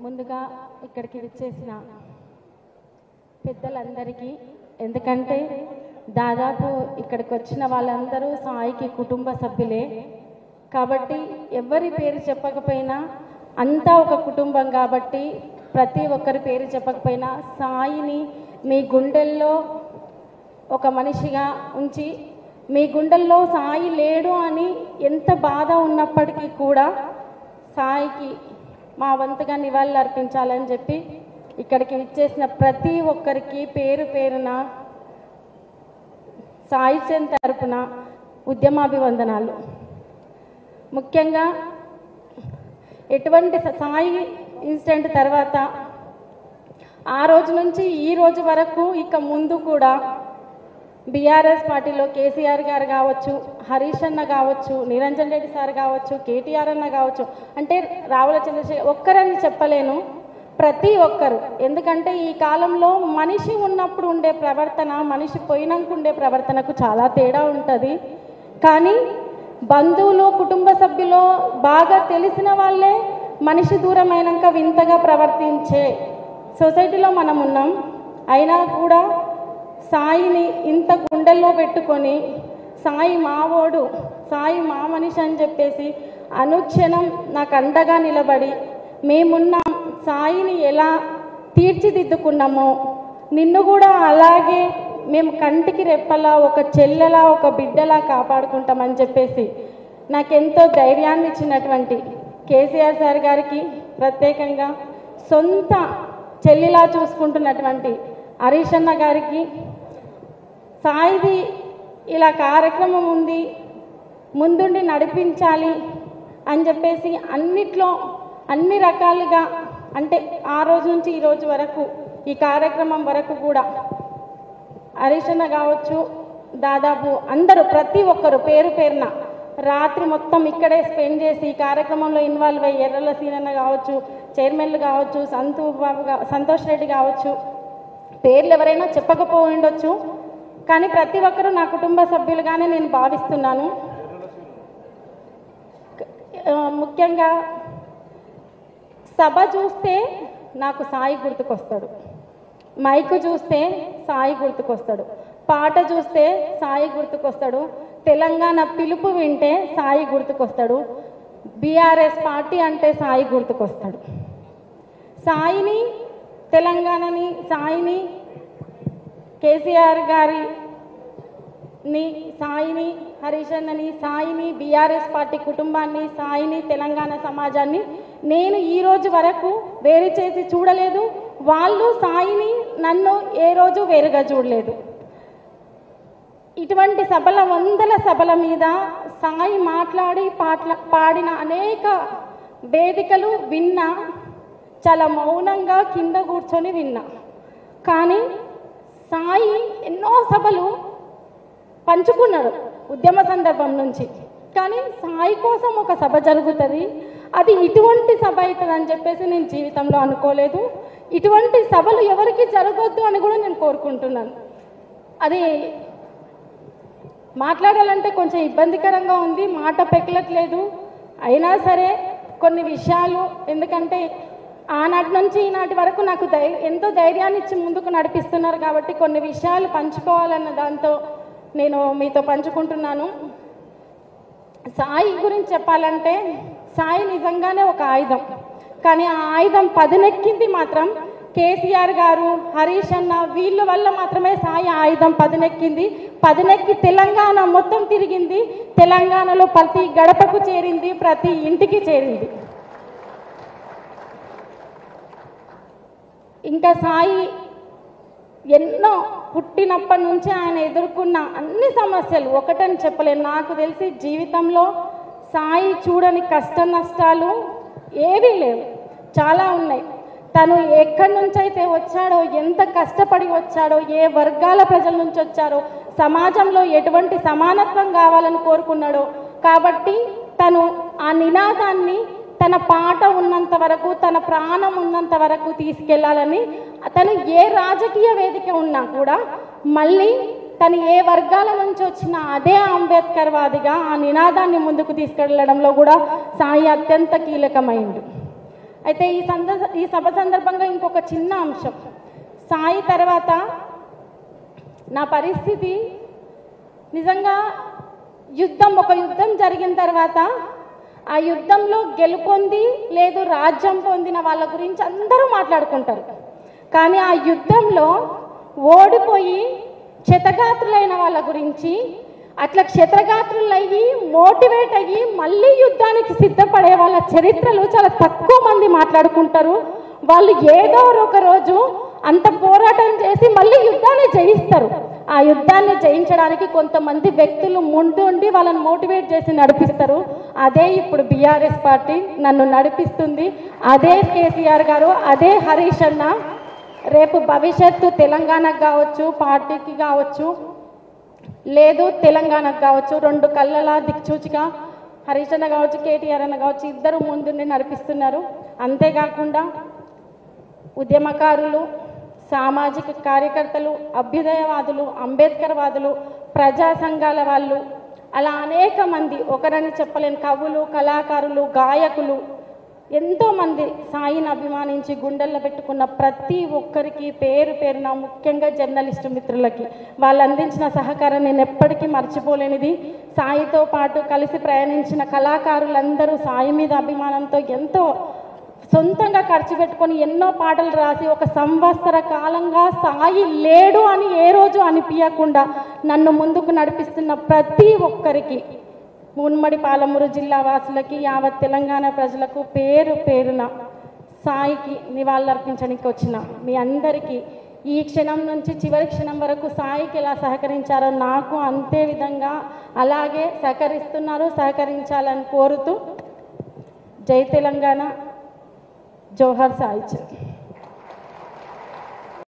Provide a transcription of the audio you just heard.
ముందుగా ఇక్కడికి విచ్చేసిన పెద్దలందరికీ, ఎందుకంటే దాదాపు ఇక్కడికి వచ్చిన వాళ్ళందరూ సాయికి కుటుంబ సభ్యులే కాబట్టి ఎవరి పేరు చెప్పకపోయినా అంతా ఒక కుటుంబం కాబట్టి ప్రతి ఒక్కరి పేరు చెప్పకపోయినా సాయిని మీ గుండెల్లో ఒక మనిషిగా ఉంచి మీ గుండెల్లో సాయి లేడు అని ఎంత బాధ ఉన్నప్పటికీ కూడా సాయికి మా వంతుగా నివాళులు అర్పించాలని చెప్పి ఇక్కడికి విచ్చేసిన ప్రతి ఒక్కరికి పేరు పేరున సాయి చంద్ తరపున ఉద్యమాభివందనాలు. ముఖ్యంగా ఎటువంటి సాయి ఇన్సిడెంట్ తర్వాత ఆ రోజు నుంచి ఈ రోజు వరకు ఇక ముందు కూడా బీఆర్ఎస్ పార్టీలో కేసీఆర్ గారు కావచ్చు, హరీష్ అన్న కావచ్చు, నిరంజన్ రెడ్డి సార్ కావచ్చు, కేటీఆర్ అన్న కావచ్చు, అంటే రావుల చంద్రశేఖర్ ఒక్కరని చెప్పలేను, ప్రతి ఒక్కరు. ఎందుకంటే ఈ కాలంలో మనిషి ఉన్నప్పుడు ఉండే ప్రవర్తన మనిషి పోయినాక ఉండే ప్రవర్తనకు చాలా తేడా ఉంటుంది. కానీ బంధువులు కుటుంబ సభ్యులు బాగా తెలిసిన వాళ్ళే మనిషి దూరమైనాక వింతగా ప్రవర్తించే సొసైటీలో మనం ఉన్నాం. అయినా కూడా సాయిని ఇంత గుండెల్లో పెట్టుకొని సాయి మావోడు, సాయి మా మనిషి అని చెప్పేసి అనుక్షణం నాకు అండగా నిలబడి మేమున్నాం, సాయిని ఎలా తీర్చిదిద్దుకున్నామో నిన్ను కూడా అలాగే మేము కంటికి రెప్పలా ఒక చెల్లెలా ఒక బిడ్డలా కాపాడుకుంటామని చెప్పేసి నాకెంతో ధైర్యాన్ని ఇచ్చినటువంటి కేసీఆర్ సార్ గారికి, ప్రత్యేకంగా సొంత చెల్లిలా చూసుకుంటున్నటువంటి హరీష్ అన్న గారికి, సాయిది ఇలా కార్యక్రమం ఉంది ముందుండి నడిపించాలి అని చెప్పేసి అన్నిట్లో అన్ని రకాలుగా, అంటే ఆ రోజు నుంచి ఈ రోజు వరకు ఈ కార్యక్రమం వరకు కూడా హరీష్ అన్న కావచ్చు, దాదాపు అందరూ ప్రతి ఒక్కరు పేరు పేరున రాత్రి మొత్తం ఇక్కడే స్పెండ్ చేసి ఈ కార్యక్రమంలో ఇన్వాల్వ్ అయ్యి ఎర్రల సీనన్న కావచ్చు, చైర్మన్లు కావచ్చు, సంతోష్ రెడ్డి కావచ్చు, పేర్లు ఎవరైనా చెప్పకపోయిండొచ్చు, కానీ ప్రతి ఒక్కరూ నా కుటుంబ సభ్యులుగానే నేను భావిస్తున్నాను. ముఖ్యంగా సభ చూస్తే నాకు సాయి గుర్తుకొస్తాడు, మైకు చూస్తే సాయి గుర్తుకొస్తాడు, పాట చూస్తే సాయి గుర్తుకొస్తాడు, తెలంగాణ పిలుపు వింటే సాయి గుర్తుకొస్తాడు, బీఆర్ఎస్ పార్టీ అంటే సాయి గుర్తుకొస్తాడు. సాయిని, తెలంగాణని, సాయిని, కేసీఆర్ గారిని, సాయిని, హరీష్ అన్నని, సాయిని, బీఆర్ఎస్ పార్టీ కుటుంబాన్ని, సాయిని, తెలంగాణ సమాజాన్ని నేను ఈ రోజు వరకు వేరు చేసి చూడలేదు. వాళ్ళు సాయిని నన్ను ఏ రోజు వేరుగా చూడలేదు. ఇటువంటి సభల, వందల సభల మీద సాయి మాట్లాడి పాడిన అనేక వేదికలు విన్నా, చాలా మౌనంగా కింద కూర్చొని విన్నా. కానీ సాయి ఎన్నో సభలు పంచుకున్నాడు ఉద్యమ సందర్భం నుంచి. కానీ సాయి కోసం ఒక సభ జరుగుతుంది, అది ఇటువంటి సభ అవుతుందని చెప్పేసి నేను జీవితంలో అనుకోలేదు. ఇటువంటి సభలు ఎవరికి జరగొద్దు అని కూడా నేను కోరుకుంటున్నాను. అది మాట్లాడాలంటే కొంచెం ఇబ్బందికరంగా ఉంది, మాట పెక్కలట్లేదు. అయినా సరే కొన్ని విషయాలు, ఎందుకంటే ఆనాటి నుంచి ఈనాటి వరకు నాకు ఎంతో ధైర్యాన్ని ఇచ్చి ముందుకు నడిపిస్తున్నారు కాబట్టి కొన్ని విషయాలు పంచుకోవాలన్న దాంతో నేను మీతో పంచుకుంటున్నాను. సాయి గురించి చెప్పాలంటే సాయి నిజంగానే ఒక ఆయుధం, కానీ ఆ ఆయుధం పదునెక్కింది మాత్రం కేసీఆర్ గారు, హరీష్ అన్న వీళ్ళ వల్ల మాత్రమే సాయి ఆయుధం పదునెక్కింది. పదునెక్కి తెలంగాణ మొత్తం తిరిగింది, తెలంగాణలో ప్రతి గడపకు చేరింది, ప్రతి ఇంటికి చేరింది. ఇంకా సాయి ఎన్నో పుట్టినప్పటి నుంచి ఆయన ఎదుర్కొన్న అన్ని సమస్యలు ఒకటని చెప్పలేను. నాకు తెలిసి జీవితంలో సాయి చూడని కష్ట నష్టాలు ఏవీ లేవు, చాలా ఉన్నాయి. తను ఎక్కడి నుంచి అయితే వచ్చాడో, ఎంత కష్టపడి వచ్చాడో, ఏ వర్గాల ప్రజల నుంచి వచ్చారో, సమాజంలో ఎటువంటి సమానత్వం కావాలని కోరుకున్నాడో, కాబట్టి తను ఆ నినాదాన్ని తన పాట ఉన్నంత వరకు, తన ప్రాణం ఉన్నంత వరకు తీసుకెళ్లాలని, తను ఏ రాజకీయ వేదిక ఉన్నా కూడా మళ్ళీ తను ఏ వర్గాల నుంచి వచ్చినా అదే అంబేద్కర్ వాదిగా ఆ నినాదాన్ని ముందుకు తీసుకెళ్లడంలో కూడా సాయి అత్యంత కీలకమైంది. అయితే ఈ సభ సందర్భంగా ఇంకొక చిన్న అంశం, సాయి తర్వాత నా పరిస్థితి నిజంగా ఒక యుద్ధం జరిగిన తర్వాత ఆ యుద్ధంలో గెలుపొంది లేదు రాజ్యం పొందిన వాళ్ళ గురించి అందరూ మాట్లాడుకుంటారు. కానీ ఆ యుద్ధంలో ఓడిపోయి క్షతగాత్రులైన వాళ్ళ గురించి, అట్లా క్షతగాత్రులయ్యి మోటివేట్ అయ్యి మళ్ళీ యుద్ధానికి సిద్ధపడే వాళ్ళ చరిత్రలు చాలా తక్కువ మంది మాట్లాడుకుంటారు. వాళ్ళు ఏదో ఒక రోజు అంత పోరాటం చేసి మళ్ళీ యుద్ధాన్ని జయిస్తారు. ఆ యుద్ధాన్ని జయించడానికి కొంతమంది వ్యక్తులు ముందుండి వాళ్ళని మోటివేట్ చేసి నడిపిస్తారు. అదే ఇప్పుడు బీఆర్ఎస్ పార్టీ నన్ను నడిపిస్తుంది. అదే కేసీఆర్ గారు, అదే హరీష్ అన్న. రేపు భవిష్యత్తు తెలంగాణకు కావచ్చు, పార్టీకి కావచ్చు, లేదు తెలంగాణకు కావచ్చు, రెండు కళ్ళలా దిక్చూచిగా హరీష్ అన్న కావచ్చు, కేటీఆర్ అన్న కావచ్చు, ఇద్దరు ముందుండి నడిపిస్తున్నారు. అంతేకాకుండా ఉద్యమకారులు, సామాజిక కార్యకర్తలు, అభ్యుదయవాదులు, అంబేద్కర్ వాదులు, ప్రజా సంఘాల వాళ్ళు, అలా అనేక మంది, ఒకరని చెప్పలేని కవులు, కళాకారులు, గాయకులు, ఎంతోమంది సాయిని అభిమానించి గుండెల్లో పెట్టుకున్న ప్రతి ఒక్కరికి పేరు పేరున, ముఖ్యంగా జర్నలిస్టు మిత్రులకి వాళ్ళు అందించిన సహకారం నేను ఎప్పటికీ మర్చిపోలేనిది. సాయితో పాటు కలిసి ప్రయాణించిన కళాకారులందరూ సాయి మీద అభిమానంతో ఎంతో సొంతంగా ఖర్చు పెట్టుకొని ఎన్నో పాటలు రాసి ఒక సంవత్సర కాలంగా సాయి లేడు అని ఏ రోజు అనిపించకుండా నన్ను ముందుకు నడిపిస్తున్న ప్రతి ఒక్కరికి, ఉమ్మడి పాలమూరు జిల్లా వాసులకి, యావత్ తెలంగాణ ప్రజలకు పేరు పేరున సాయికి నివాళులర్పించడానికి వచ్చిన మీ అందరికీ ఈ క్షణం నుంచి చివరి క్షణం వరకు సాయికి ఎలా సహకరించారో నాకు అంతే విధంగా అలాగే సహకరించాలని కోరుతూ జై తెలంగాణ, జోహార్ సాయి.